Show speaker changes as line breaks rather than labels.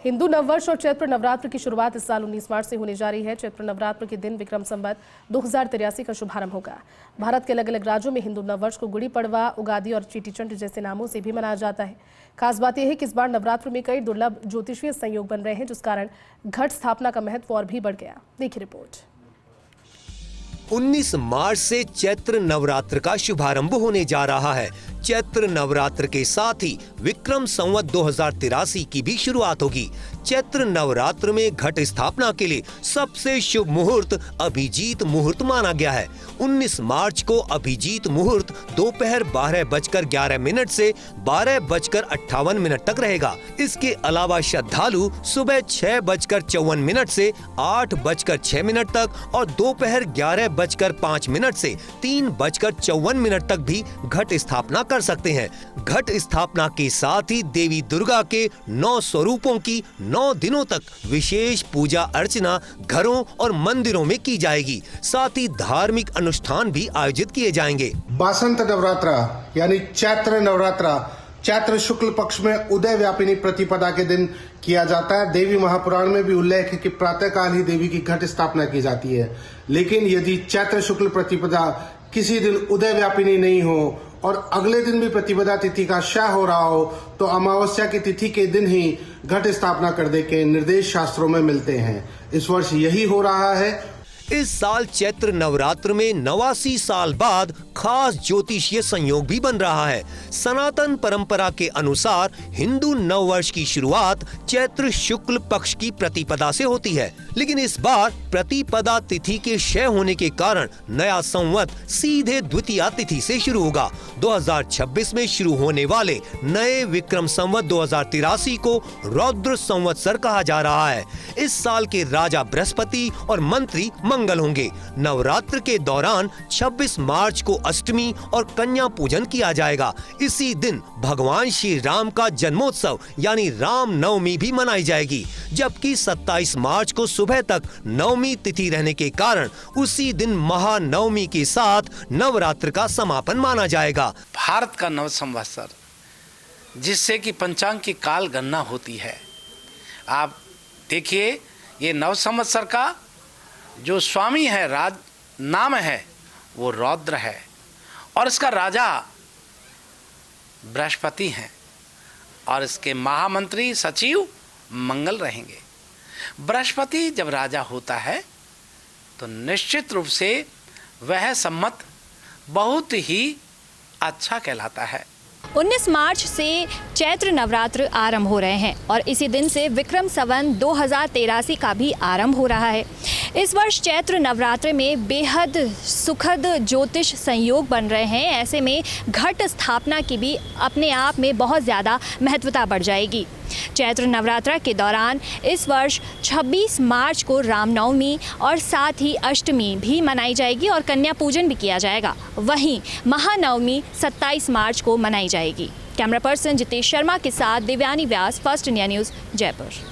हिंदू नववर्ष और चैत्र नवरात्र की शुरुआत इस साल 19 मार्च से होने जा रही है। चैत्र नवरात्र के दिन विक्रम संवत 2083 का शुभारंभ होगा। भारत के अलग अलग राज्यों में हिंदू नववर्ष को गुड़ी पड़वा, उगादी और चेटीचंड जैसे नामों से भी मनाया जाता है। खास बात यह है कि इस बार नवरात्र में कई दुर्लभ ज्योतिषीय संयोग बन रहे हैं, जिस कारण घट स्थापना का महत्व और भी बढ़ गया। देखिए रिपोर्ट।
19 मार्च से चैत्र नवरात्र का शुभारंभ होने जा रहा है। चैत्र नवरात्र के साथ ही विक्रम संवत 2083 की भी शुरुआत होगी। चैत्र नवरात्र में घट स्थापना के लिए सबसे शुभ मुहूर्त अभिजीत मुहूर्त माना गया है। 19 मार्च को अभिजीत मुहूर्त दोपहर 12:11 से 12:58 तक रहेगा। इसके अलावा श्रद्धालु सुबह 6:54 से 8:06 तक और दोपहर 11:05 से 3:54 तक भी घट स्थापना कर सकते हैं। घट स्थापना के साथ ही देवी दुर्गा के 9 स्वरूपों की 9 दिनों तक विशेष पूजा अर्चना घरों और मंदिरों में की जाएगी। साथ ही धार्मिक अनुष्ठान भी आयोजित किए जाएंगे।
बासंत नवरात्रा यानी चैत्र नवरात्रा चैत्र शुक्ल पक्ष में उदय व्यापिनी प्रतिपदा के दिन किया जाता है। देवी महापुराण में भी उल्लेख है कि प्रातः काल ही देवी की घट स्थापना की जाती है। लेकिन यदि चैत्र शुक्ल प्रतिपदा किसी दिन उदय व्यापिनी नहीं हो और अगले दिन भी प्रतिपदा तिथि का क्षय हो रहा हो तो अमावस्या की तिथि के दिन ही घट स्थापना करने के निर्देश शास्त्रों में मिलते हैं। इस वर्ष यही हो रहा है।
इस साल चैत्र नवरात्र में 89 साल बाद खास ज्योतिषीय संयोग भी बन रहा है। सनातन परंपरा के अनुसार हिंदू नववर्ष की शुरुआत चैत्र शुक्ल पक्ष की प्रतिपदा से होती है, लेकिन इस बार प्रतिपदा तिथि के क्षय होने के कारण नया संवत सीधे द्वितीया तिथि से शुरू होगा। 2026 में शुरू होने वाले नए विक्रम संवत 2083 को रौद्र संवत्सर कहा जा रहा है। इस साल के राजा बृहस्पति और मंत्री मंगल होंगे। नवरात्र के दौरान 26 मार्च को अष्टमी और कन्या पूजन किया जाएगा। इसी दिन भगवान श्री राम का जन्मोत्सव यानी राम नवमी भी मनाई जाएगी, जबकि 27 मार्च को सुबह तक नवमी तिथि रहने के कारण उसी दिन महानवमी के साथ नवरात्र का समापन माना जाएगा।
भारत का नव संवत्सर जिससे कि पंचांग की काल गणना होती है। आप देखिए, ये नव संवत्सर का जो स्वामी है, राज नाम है, वो रौद्र है और इसका राजा बृहस्पति हैं और इसके महामंत्री सचिव मंगल रहेंगे। बृहस्पति जब राजा होता है तो निश्चित रूप से वह संवत बहुत ही अच्छा कहलाता है।
19 मार्च से चैत्र नवरात्र आरंभ हो रहे हैं और इसी दिन से विक्रम संवत 2083 का भी आरंभ हो रहा है। इस वर्ष चैत्र नवरात्र में बेहद सुखद ज्योतिष संयोग बन रहे हैं। ऐसे में घट स्थापना की भी अपने आप में बहुत ज़्यादा महत्वता बढ़ जाएगी। चैत्र नवरात्र के दौरान इस वर्ष 26 मार्च को रामनवमी और साथ ही अष्टमी भी मनाई जाएगी और कन्या पूजन भी किया जाएगा। वहीं महानवमी 27 मार्च को मनाई जाएगी। कैमरा पर्सन जितेश शर्मा के साथ दिव्यानी व्यास, फर्स्ट इंडिया न्यूज़, जयपुर।